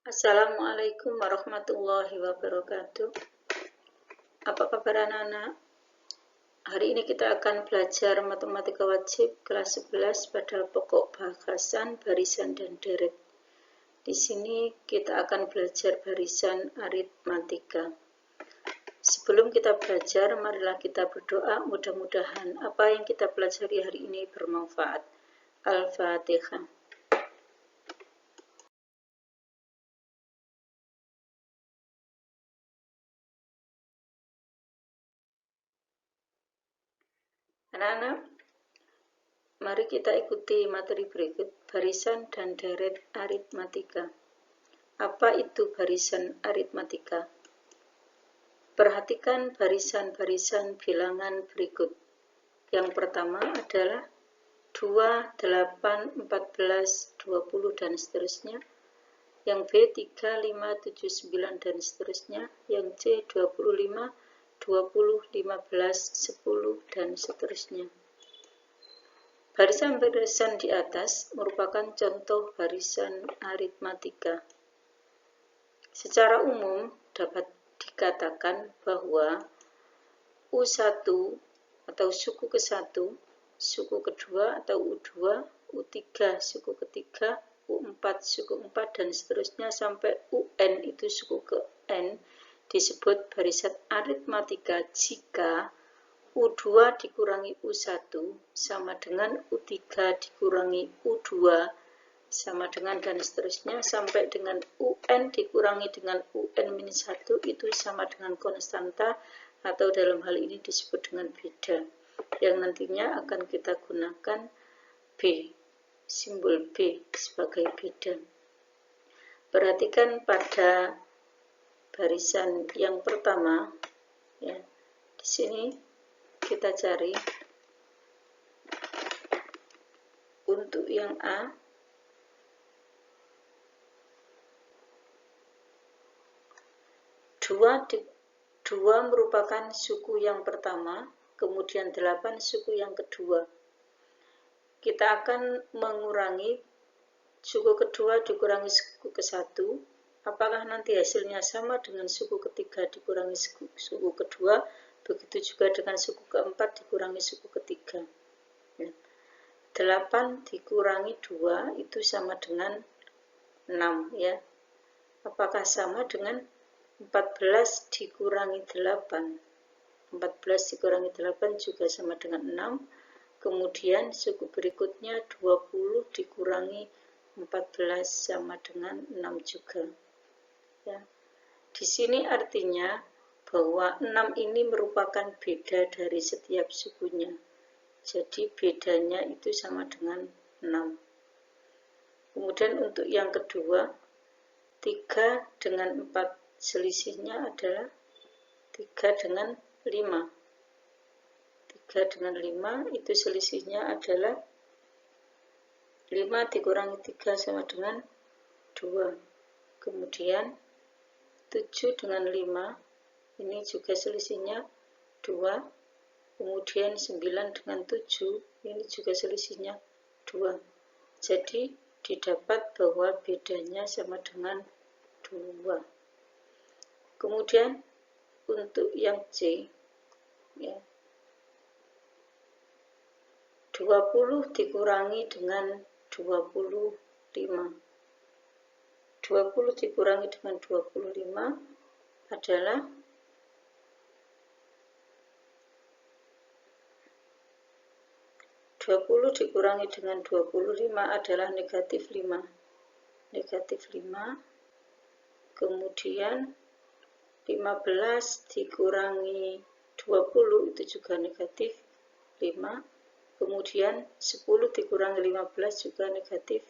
Assalamualaikum warahmatullahi wabarakatuh. Apa kabar anak-anak? Hari ini kita akan belajar matematika wajib kelas 11 pada pokok bahasan barisan dan deret. Di sini kita akan belajar barisan aritmatika. Sebelum kita belajar, marilah kita berdoa, mudah-mudahan apa yang kita pelajari hari ini bermanfaat. Al-Fatihah. Anak-anak, mari kita ikuti materi berikut, barisan dan deret aritmatika. Apa itu barisan aritmatika? Perhatikan barisan-barisan bilangan berikut. Yang pertama adalah 2, 8, 14, 20, dan seterusnya. Yang B, 3, 5, 7, 9, dan seterusnya. Yang C, 25, 20, 15, 10, dan seterusnya. Barisan-barisan di atas merupakan contoh barisan aritmatika. Secara umum dapat dikatakan bahwa U1 atau suku ke-1, suku kedua atau U2, U3 suku ketiga, U4 suku 4, dan seterusnya sampai UN itu suku ke N disebut barisan aritmatika jika U2 dikurangi U1 sama dengan U3 dikurangi U2 sama dengan, dan seterusnya sampai dengan UN dikurangi dengan UN-1 itu sama dengan konstanta atau dalam hal ini disebut dengan beda, yang nantinya akan kita gunakan B, simbol B sebagai beda. Perhatikan pada barisan yang pertama, ya, di sini kita cari untuk yang A. Dua merupakan suku yang pertama, kemudian 8 suku yang kedua. Kita akan mengurangi suku kedua dikurangi suku ke-1. Apakah nanti hasilnya sama dengan suku ketiga dikurangi suku kedua? Begitu juga dengan suku keempat dikurangi suku ketiga. 8 dikurangi 2 itu sama dengan 6, ya. Apakah sama dengan 14 dikurangi 8? 14 dikurangi 8 juga sama dengan 6. Kemudian suku berikutnya 20 dikurangi 14 sama dengan 6 juga. Ya. Di sini artinya bahwa 6 ini merupakan beda dari setiap sukunya. Jadi bedanya itu sama dengan 6. Kemudian untuk yang kedua, 3 dengan 4 selisihnya adalah 3 dengan 5. 3 dengan 5 itu selisihnya adalah 5 dikurangi 3 sama dengan 2. Kemudian 7 dengan 5 ini juga selisihnya 2. Kemudian 9 dengan 7 ini juga selisihnya 2. Jadi didapat bahwa bedanya sama dengan 2. Kemudian untuk yang C, ya, 20 dikurangi dengan 25. 20 dikurangi dengan 25 adalah 20 dikurangi dengan 25 adalah negatif 5. Negatif 5. Kemudian 15 dikurangi 20 itu juga negatif 5. Kemudian 10 dikurangi 15 juga negatif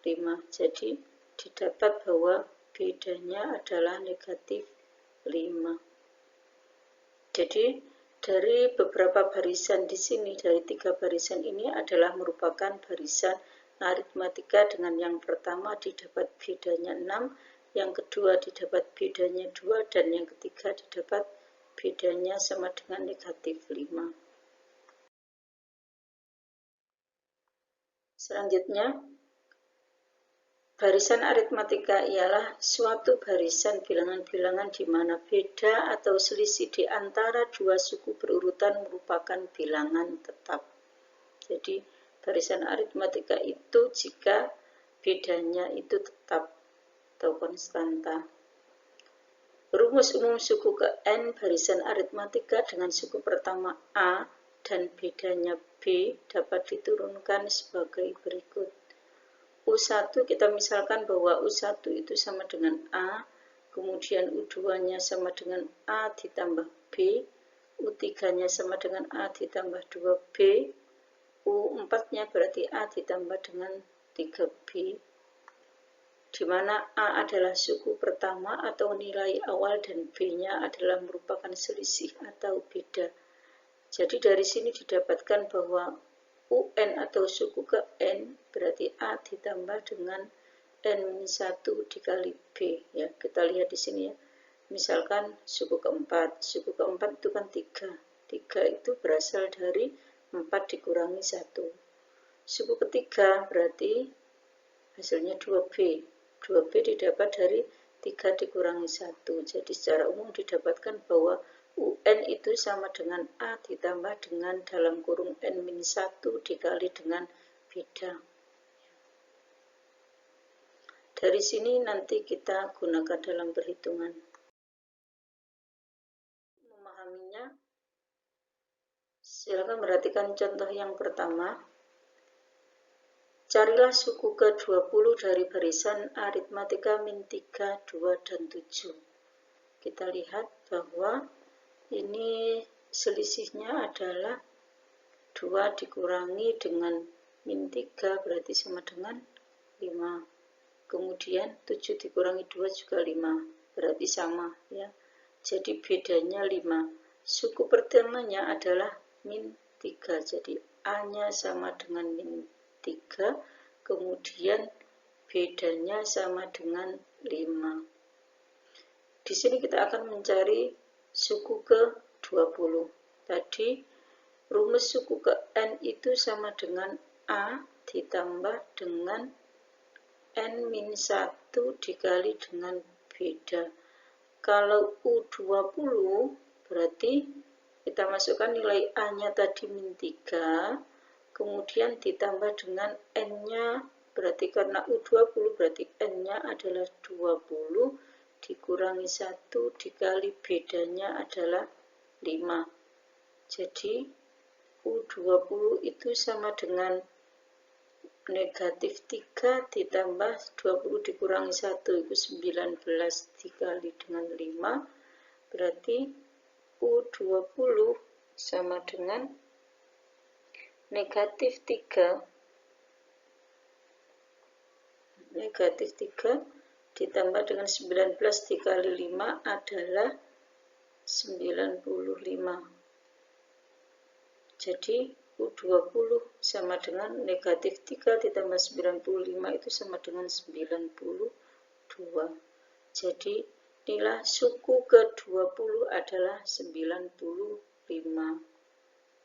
5. Jadi didapat bahwa bedanya adalah negatif 5. Jadi dari beberapa barisan di sini, dari 3 barisan ini adalah merupakan barisan aritmatika dengan yang pertama didapat bedanya 6, yang kedua didapat bedanya 2, dan yang ketiga didapat bedanya sama dengan negatif 5. Selanjutnya, Barisan aritmatika ialah suatu barisan bilangan-bilangan di mana beda atau selisih di antara dua suku berurutan merupakan bilangan tetap. Jadi, barisan aritmatika itu jika bedanya itu tetap atau konstanta. Rumus umum suku ke N barisan aritmatika dengan suku pertama A dan bedanya B dapat diturunkan sebagai berikut. U1 kita misalkan bahwa U1 itu sama dengan A, kemudian U2-nya sama dengan A ditambah B, U3-nya sama dengan A ditambah 2B, U4-nya berarti A ditambah dengan 3B, di mana A adalah suku pertama atau nilai awal dan B-nya adalah merupakan selisih atau beda. Jadi dari sini didapatkan bahwa UN atau suku ke N berarti A ditambah dengan N-1 dikali B. Ya, kita lihat di sini ya. Misalkan suku keempat. Suku keempat itu kan 3. 3 itu berasal dari 4 dikurangi 1. Suku ketiga berarti hasilnya 2B. 2B didapat dari 3 dikurangi 1. Jadi secara umum didapatkan bahwa UN itu sama dengan A ditambah dengan dalam kurung N-1 dikali dengan beda. Dari sini nanti kita gunakan dalam perhitungan. Memahaminya, silakan perhatikan contoh yang pertama. Carilah suku ke-20 dari barisan aritmatika min 3, 2, dan 7. Kita lihat bahwa ini selisihnya adalah 2 dikurangi dengan min 3 berarti sama dengan 5. Kemudian 7 dikurangi 2 juga 5, berarti sama ya. Jadi bedanya 5. Suku pertamanya adalah min 3, jadi A-nya sama dengan min 3, kemudian bedanya sama dengan 5. Di sini kita akan mencari suku ke-20. Tadi rumus suku ke N itu sama dengan A ditambah dengan N-1 dikali dengan beda. Kalau U20 berarti kita masukkan nilai A-nya tadi min 3, kemudian ditambah dengan N-nya, berarti karena U20 berarti N-nya adalah 20, dikurangi 1 dikali bedanya adalah 5. Jadi U20 itu sama dengan negatif 3 ditambah 20 dikurangi 1 itu 19 dikali dengan 5, berarti U20 sama dengan negatif 3 ditambah dengan 19 dikali 5 adalah 95. Jadi U20 sama dengan negatif 3 ditambah 95 itu sama dengan 92. Jadi nilai suku ke-20 adalah 95.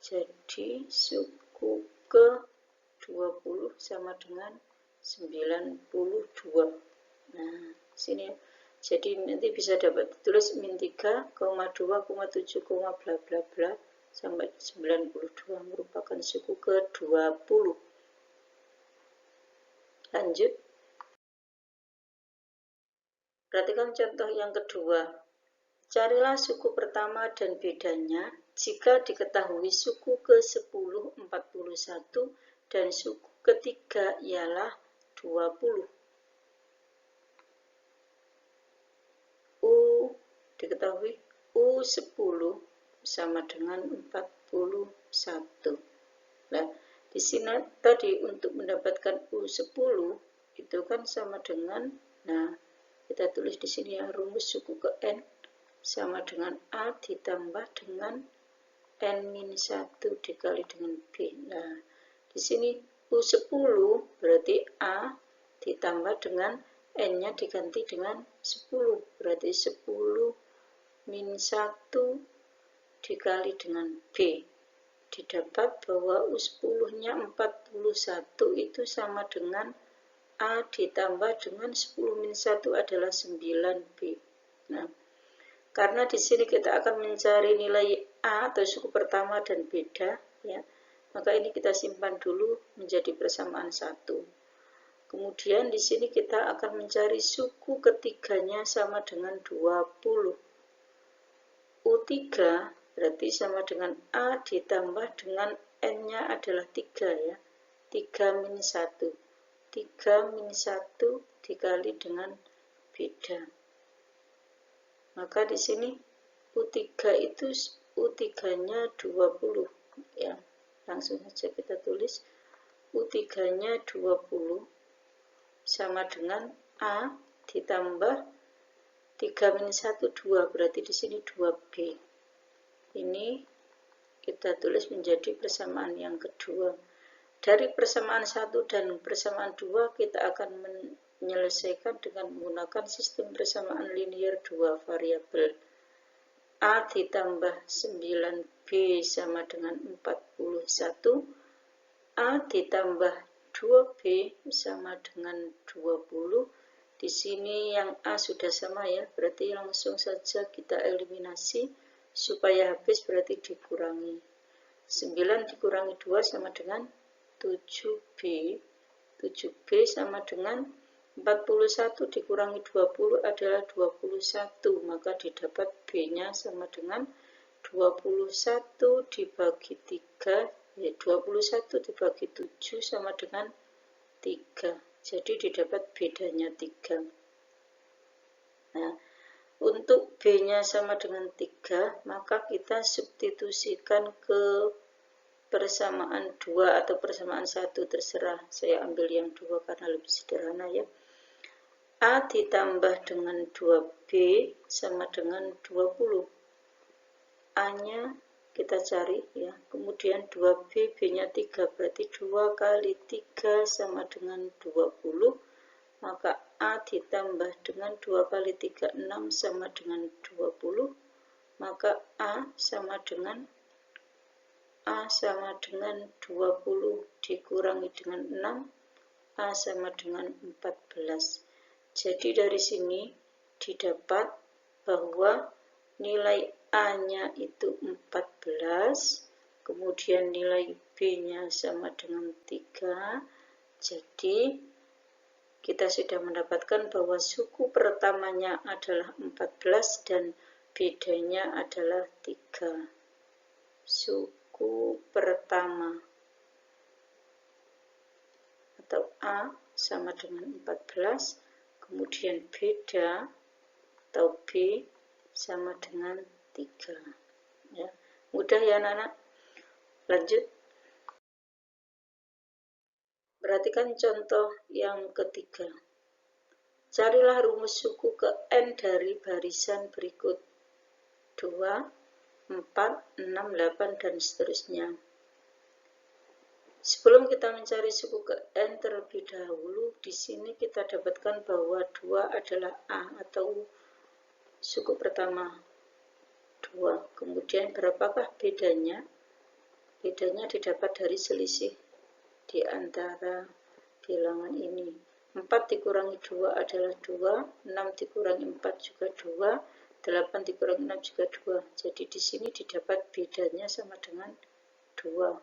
Jadi suku ke-20 sama dengan 92. Nah, sini ya. Jadi nanti bisa dapat ditulis min 3, 2,7, bla bla bla sampai 92 merupakan suku ke-20. Lanjut. Perhatikan contoh yang kedua. Carilah suku pertama dan bedanya jika diketahui suku ke-10 41 dan suku ketiga ialah 20. Diketahui U10 sama dengan 41. Nah, di sini tadi untuk mendapatkan U10 itu kan sama dengan, nah kita tulis di sini ya, rumus suku ke N sama dengan A ditambah dengan N-1 dikali dengan B. Nah, di sini U10 berarti A ditambah dengan N-nya diganti dengan 10, berarti 10 min 1 dikali dengan B. Didapat bahwa U10-nya 41 itu sama dengan A ditambah dengan 10 min 1 adalah 9B. Nah, karena di sini kita akan mencari nilai A atau suku pertama dan beda, ya, maka ini kita simpan dulu menjadi persamaan 1. Kemudian di sini kita akan mencari suku ketiganya sama dengan 20. U3 berarti sama dengan A ditambah dengan N-nya adalah 3, ya. 3 min 1. 3 min 1 dikali dengan beda. Maka di sini U3 itu U3-nya 20, ya. Langsung saja kita tulis U3-nya 20 sama dengan A ditambah 3 min 1 2, berarti di sini 2B. Ini kita tulis menjadi persamaan yang kedua. Dari persamaan 1 dan persamaan 2 kita akan menyelesaikan dengan menggunakan sistem persamaan linear 2 variabel. A ditambah 9B sama dengan 41, A ditambah 2B sama dengan 20. Di sini yang A sudah sama, ya, berarti langsung saja kita eliminasi supaya habis, berarti dikurangi. 9 dikurangi 2 sama dengan 7B. 7B sama dengan 41 dikurangi 20 adalah 21, maka didapat B-nya sama dengan 21 dibagi 3, ya, 21 dibagi 7 sama dengan 3. Jadi didapat bedanya 3. Nah, untuk B-nya sama dengan 3, maka kita substitusikan ke persamaan 2 atau persamaan 1, terserah. Saya ambil yang 2 karena lebih sederhana, ya. A ditambah dengan 2B sama dengan 20. A-nya kita cari, ya. Kemudian 2B, B-nya 3, berarti 2 kali 3 sama dengan 20. Maka A ditambah dengan 2 kali 3, 6 sama dengan 20. Maka A sama dengan 20 dikurangi dengan 6, A sama dengan 14. Jadi dari sini didapat bahwa nilai A-nya itu 14, kemudian nilai B-nya sama dengan 3. Jadi kita sudah mendapatkan bahwa suku pertamanya adalah 14 dan bedanya adalah 3. Suku pertama atau A sama dengan 14, kemudian beda atau B sama dengan 3. Ya, mudah ya anak-anak. Lanjut. Perhatikan contoh yang ketiga. Carilah rumus suku ke N dari barisan berikut. 2, 4, 6, 8, dan seterusnya. Sebelum kita mencari suku ke N terlebih dahulu, di sini kita dapatkan bahwa 2 adalah A atau suku pertama 2. Kemudian berapakah bedanya? Bedanya didapat dari selisih di antara bilangan ini. 4 dikurangi 2 adalah 2, 6 dikurangi 4 juga 2, 8 dikurangi 6 juga 2. Jadi di sini didapat bedanya sama dengan 2.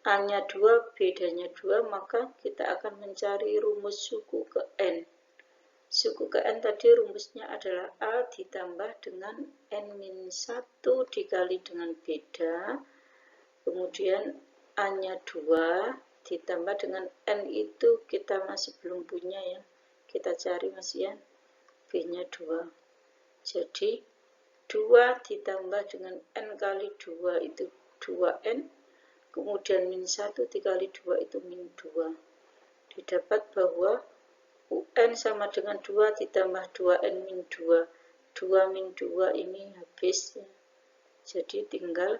A-nya 2, bedanya 2, maka kita akan mencari rumus suku ke N. Suku ke N tadi rumusnya adalah A ditambah dengan N-1 dikali dengan beda. Kemudian A-nya 2 ditambah dengan N itu kita masih belum punya, ya. Kita cari masih, ya. B-nya 2. Jadi 2 ditambah dengan N kali 2 itu 2N. Kemudian min 1 dikali 2 itu min 2. Didapat bahwa UN sama dengan 2 ditambah 2N min 2. 2 min 2 ini habis, ya. Jadi tinggal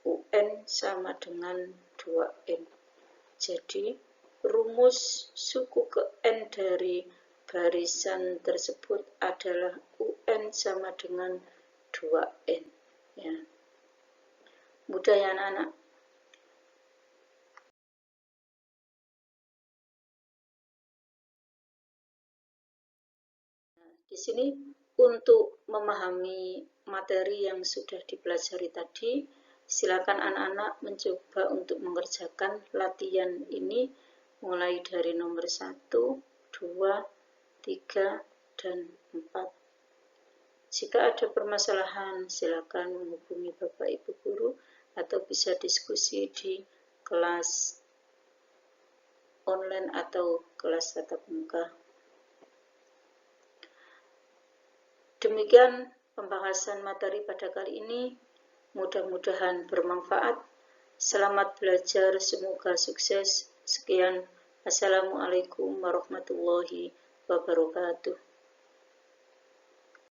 UN sama dengan 2N. Jadi rumus suku ke N dari barisan tersebut adalah UN sama dengan 2N. Ya. Mudah ya anak-anak? Di sini untuk memahami materi yang sudah dipelajari tadi, silakan anak-anak mencoba untuk mengerjakan latihan ini mulai dari nomor 1, 2, 3, dan 4. Jika ada permasalahan, silakan menghubungi Bapak Ibu Guru atau bisa diskusi di kelas online atau kelas tatap muka. Demikian pembahasan materi pada kali ini, mudah-mudahan bermanfaat. Selamat belajar, semoga sukses. Sekian, Assalamualaikum warahmatullahi wabarakatuh.